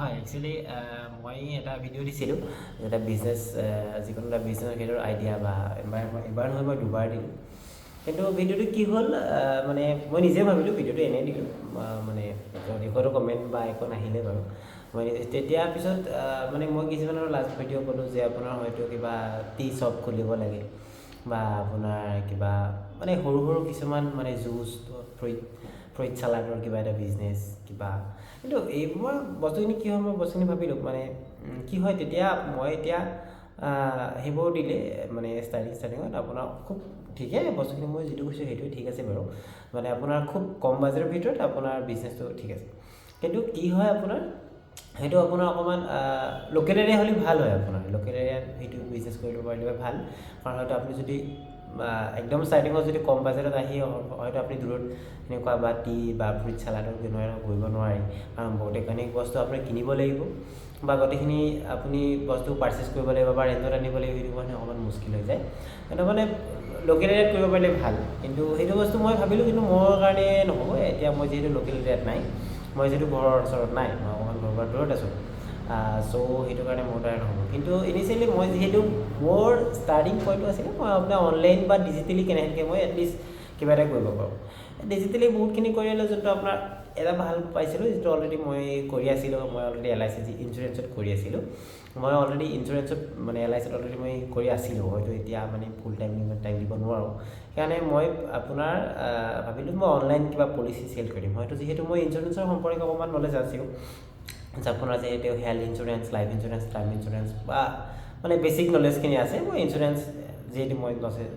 হয় একচুৱেলি মই এটা ভিডিঅ' দিছিলোঁ এটা বিজনেছ যিকোনো এটা বিজনেছৰ ক্ষেত্ৰত আইডিয়া বা এবাৰ নহয় মই দুবাৰ দিলোঁ কিন্তু ভিডিঅ'টো কি হ'ল মানে মই নিজে ভাবিলোঁ ভিডিঅ'টো এনেই দিলোঁ মানে একোতো কমেণ্ট বা একো নাহিলে বাৰু মই তেতিয়া পিছত মানে মই কিছুমানৰ লাষ্ট ভিডিঅ' ক'লোঁ যে আপোনাৰ হয়তো কিবা টি শ্বপ খুলিব লাগে বা আপোনাৰ কিবা মানে সৰু সৰু কিছুমান মানে জুচ ফ্ৰুইট চালাডৰ কিবা এটা বিজনেছ কিবা কিন্তু এইবোৰ বস্তুখিনি কি হয় মই বস্তুখিনি ভাবিলোঁ মানে কি হয় তেতিয়া মই এতিয়া সেইবোৰ দিলে মানে ষ্টাৰ্টিঙত আপোনাৰ খুব ঠিকে বস্তুখিনি মই যিটো কৈছোঁ সেইটোৱে ঠিক আছে বাৰু মানে আপোনাৰ খুব কম বাজেটৰ ভিতৰত আপোনাৰ বিজনেছটো ঠিক আছে কিন্তু কি হয় আপোনাৰ সেইটো আপোনাৰ অকণমান লোকেল এৰিয়া হ'লে ভাল হয় আপোনাৰ লোকেল এৰিয়াত সেইটো বিজনেছ কৰিব পাৰিলে ভাল কাৰণ হয়তো আপুনি যদি একদম ষ্টাৰ্টিঙত যদি কম বাজেটত আহি হয়তো আপুনি দূৰত এনেকুৱা বা টি বা ফ্ৰুইট চালাডৰ কৰিব নোৱাৰে কাৰণ গোটেইখিনি বস্তু আপুনি কিনিব লাগিব বা গোটেইখিনি আপুনি বস্তু পাৰ্চেছ কৰিব লাগিব বা ৰেণ্টত আনিব লাগিব সেইটো কাৰণে অকণমান মুস্কিল হৈ যায় সেইটো মানে লোকেল এৰিয়াত কৰিব পাৰিলে ভাল কিন্তু সেইটো বস্তু মই ভাবিলোঁ কিন্তু মোৰ কাৰণে নহ'ব এতিয়া মই যিহেতু লোকেল এৰিয়াত নাই মই যিহেতু ঘৰৰ ওচৰত নাই মই অকণমান ঘৰৰ পৰা দূৰত আছোঁ চ' সেইটো কাৰণে মোৰ দ্বাৰা নহ'ব কিন্তু ইনিচিয়েলি মই যিহেতু মোৰ ষ্টাৰ্টিং পইণ্টটো আছিলে মই আপোনাৰ অনলাইন বা ডিজিটেলি কেনেকৈ মই এটলিষ্ট কিবা এটা কৰিব পাৰোঁ ডিজিটেলি বহুতখিনি কৰিলে যোনটো আপোনাৰ এটা ভাল পাইছিলোঁ যিটো অলৰেডি মই কৰি আছিলোঁ মই অলৰেডি LIC ইঞ্চুৰেঞ্চত কৰি আছিলোঁ মই অলৰেডি ইঞ্চুৰেঞ্চত মানে LICত অলৰেডি মই কৰি আছিলোঁ হয়তো এতিয়া মানে ফুল টাইম দিব নোৱাৰোঁ সেইকাৰণে মই আপোনাৰ ভাবিলোঁ মই অনলাইন কিবা পলিচি চেল কৰিম হয়তো যিহেতু মই ইঞ্চুৰেঞ্চৰ সম্পৰ্কে অকণমান নলেজ আছিলোঁ আপোনাৰ যিহেতু health insurance life insurance term insurance বা মানে বেছিক নলেজখিনি আছে মই ইঞ্চুৰেঞ্চ যিহেতু মই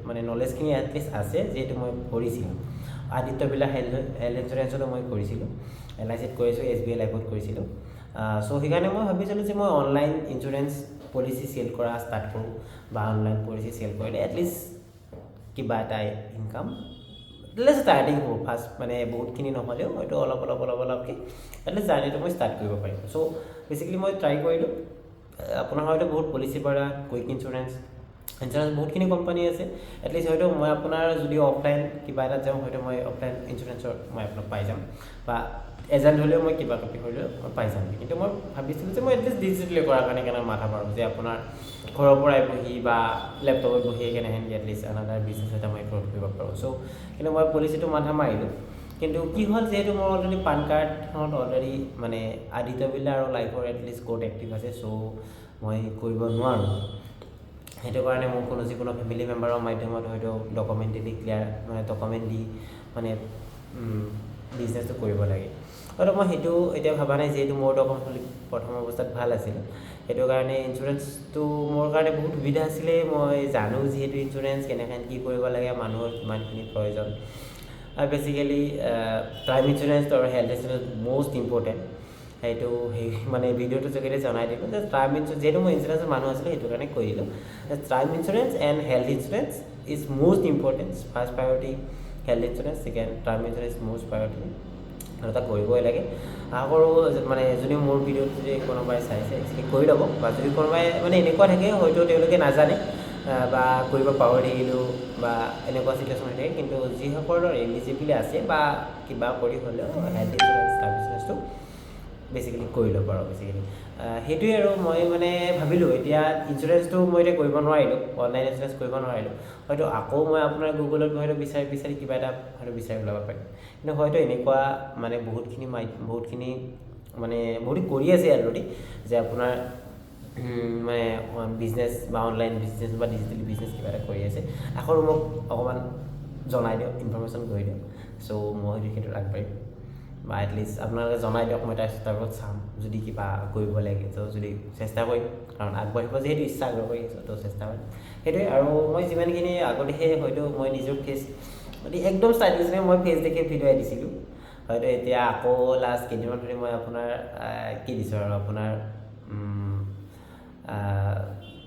মানে নলেজখিনি এটলিষ্ট আছে যিহেতু মই কৰিছিলোঁ আদিত্য বিলা হেল্থ ইঞ্চুৰেঞ্চতো মই কৰিছিলোঁ LICত কৰিছোঁ SBI লাইফত কৰিছিলোঁ চ' সেইকাৰণে মই ভাবিছিলোঁ যে মই অনলাইন ইঞ্চুৰেঞ্চ পলিচি চেল কৰা ষ্টাৰ্ট কৰোঁ বা অনলাইন পলিচি চেল কৰিলে এটলিষ্ট কিবা এটা ইনকাম ষ্টাৰ্টিং হ'ব ফাৰ্ষ্ট মানে বহুতখিনি নহ'লেও হয়তো অলপকৈ এটলিষ্ট জাৰ্ণিটো মই ষ্টাৰ্ট কৰিব পাৰিম চ' বেচিকেলি মই ট্ৰাই কৰিলোঁ আপোনাৰ হয়তো বহুত পলিচি পৰা কুইক ইঞ্চুৰেঞ্চ বহুতখিনি কোম্পানী আছে এটলিষ্ট হয়তো মই আপোনাৰ যদি অফলাইন কিবা এটাত যাওঁ হয়তো মই অফলাইন ইঞ্চুৰেঞ্চৰ মই আপোনাক পাই যাম বা এজেণ্ট হ'লেও মই কিবা কপি হ'লেও মই পাই যাম কিন্তু মই ভাবিছিলোঁ যে মই এটলিষ্ট ডিজিটেলি কৰাৰ কাৰণে মাথা মাৰোঁ যে আপোনাৰ ঘৰৰ পৰাই বহি বা লেপটপত বহি কেনেকৈ এটলিষ্ট আনাদাৰ বিজনেছ এটা মই গ্ৰ'থ কৰিব পাৰোঁ চ' কিন্তু মই পলিচিটো মাথা মাৰিলোঁ কিন্তু কি হ'ল যিহেতু মোৰ অলৰেডি পান কাৰ্ডখনত অলৰেডি মানে আদিত্য বিৰলা আৰু লাইফৰ এটলিষ্ট ক'ড এক্টিভ আছে চ' মই কৰিব নোৱাৰোঁ সেইটো কাৰণে মোক যিকোনো ফেমিলি মেম্বাৰৰ মাধ্যমত হয়তো ডকুমেণ্ট দি মানে বিজনেছটো কৰিব লাগে হয়তো মই সেইটো এতিয়া ভবা নাই যিহেতু মোৰ ডকুমেণ্ট প্ৰথম অৱস্থাত ভাল আছিল সেইটো কাৰণে ইঞ্চুৰেঞ্চটো মোৰ কাৰণে বহুত সুবিধা আছিলে মই জানো যিহেতু ইঞ্চুৰেঞ্চ কেনেকৈ কি কৰিব লাগে মানুহৰ কিমানখিনি প্ৰয়োজন আৰু বেচিকেলি টাৰ্ম ইঞ্চুৰেঞ্চ আৰু হেল্থ ইঞ্চুৰেঞ্চ মষ্ট ইম্পৰ্টেণ্ট সেইটো সেই মানে ভিডিঅ'টোৰ যোগেদি জনাই দিলোঁ যে টাৰ্ম ইঞ্চুৰেঞ্চ যিহেতু মই ইঞ্চুৰেঞ্চৰ মানুহ আছিলোঁ সেইটো কাৰণে কৰি দিলোঁ term insurance and health insurance is most important first priority health insurance second term insurance most priority আৰু এটা কৰিবই লাগে আশা কৰোঁ মানে যদি মোৰ ভিডিঅ'টো যদি কোনোবাই চাইছে একচুৱেলি কৰি ল'ব বা যদি কোনোবাই মানে এনেকুৱা থাকে হয়তো তেওঁলোকে নাজানে বা কৰিব পাহৰি থাকিলোঁ বা এনেকুৱা চিটুৱেশ্যন হৈ থাকে কিন্তু যিসকলৰ এলিজিবল আছে বা কিবা কৰি হ'লেও হেল্থ ইঞ্চুৰেঞ্চ টাৰ্ম ইঞ্চুৰেঞ্চটো বেচিকেলি কৰি ল'ব পাৰোঁ বেচিকেলি সেইটোৱে আৰু মই মানে ভাবিলোঁ এতিয়া ইঞ্চুৰেঞ্চটো মই এতিয়া কৰিব নোৱাৰিলোঁ অনলাইন ইঞ্চুৰেঞ্চ কৰিব নোৱাৰিলোঁ হয়তো আকৌ মই আপোনাৰ গুগলত হয়তো বিচাৰি কিবা এটা হয়তো বিচাৰি ওলাব পাৰিম কিন্তু হয়তো এনেকুৱা মানে বহুতখিনি মানে বহুত কৰি আছে অলৰেডি যে আপোনাৰ মানে বিজনেছ বা অনলাইন বিজনেছ বা ডিজিটেল বিজনেছ কিবা এটা কৰি আছে আকৌ মোক অকণমান জনাই দিয়ক ইনফৰমেশ্যন কৰি দিয়ক চ' মই সেইটোত আগবাঢ়িম বা এটলিষ্ট আপোনালোকে জনাই দিয়ক মই তাৰপিছত চাম যদি কিবা কৰিব লাগে তো যদি চেষ্টা কৰিম কাৰণ আগবাঢ়িব যিহেতু ইচ্ছা আগ্ৰহ কৰি আছোঁ তো চেষ্টা কৰিম সেইটোৱে আৰু মই যিমানখিনি আগতেহে হয়তো মই নিজৰ ফেচ একদম ষ্টাৰ্টিং মই ফেচ দেখি ভিডিঅ' দিছিলোঁ হয়তো এতিয়া আকৌ লাষ্ট কেইদিনমান ধৰি মই আপোনাৰ কি দিছোঁ আৰু আপোনাৰ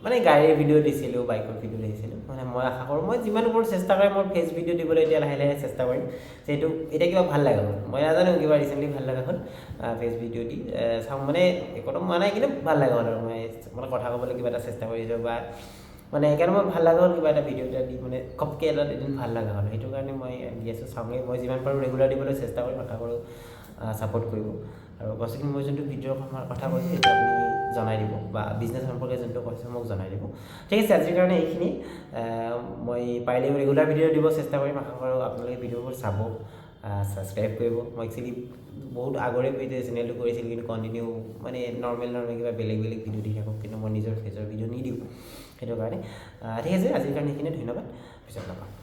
মানে গাড়ীৰ ভিডিঅ' দিছিলোঁ বাইকৰ ভিডিঅ' দিছিলোঁ মানে মই আশা কৰোঁ মই যিমান পাৰোঁ চেষ্টা কৰিম মোৰ ফেচ ভিডিঅ' দিবলৈ এতিয়া লাহে লাহে চেষ্টা কৰিম যিহেতু এতিয়া কিবা ভাল লগা হ'ল মই নাজানো কিবা ৰিচেণ্টলি ভাল লগা হ'ল ফেচ ভিডিঅ' দি চাওঁ মানে একদম মানে কিন্তু ভাল লগা হ'ল আৰু মই মানে কথা ক'বলৈ কিবা এটা চেষ্টা কৰিছোঁ বা মানে সেইকাৰণে মই ভাল লগা হ'ল কিবা এটা ভিডিঅ' এটা দি মানে ঘপকৈ এটা এদিন ভাল লগা হ'ল সেইটো কাৰণে মই দি আছোঁ চাওঁগৈ মই যিমান পাৰোঁ ৰেগুলাৰ দিবলৈ চেষ্টা কৰিম আশা কৰোঁ ছাপোৰ্ট কৰিব আৰু গছকি মই যোনটো ভিডিঅ'ৰ কথা কৈছোঁ সেইটো আপুনি জনাই দিব বা বিজনেছ সম্পৰ্কে যোনটো কৈছে মোক জনাই দিব ঠিক আছে আজিৰ কাৰণে এইখিনি মই পাৰিলে ৰেগুলাৰ ভিডিঅ' দিব চেষ্টা কৰিম আশা কৰোঁ আপোনালোকে ভিডিঅ'বোৰ চাব ছাবস্ক্ৰাইব কৰিব মই একচুৱেলি বহুত আগৰে ভিডিঅ' চেনেলটো কৰিছিলোঁ কিন্তু কণ্টিনিউ মানে নৰ্মেল কিবা বেলেগ ভিডিঅ' দি থাকোঁ কিন্তু মই নিজৰ ফেচৰ ভিডিঅ' নিদিওঁ সেইটো কাৰণে ঠিক আছে আজিৰ কাৰণে এইখিনি ধন্যবাদ পিছত লগ পাম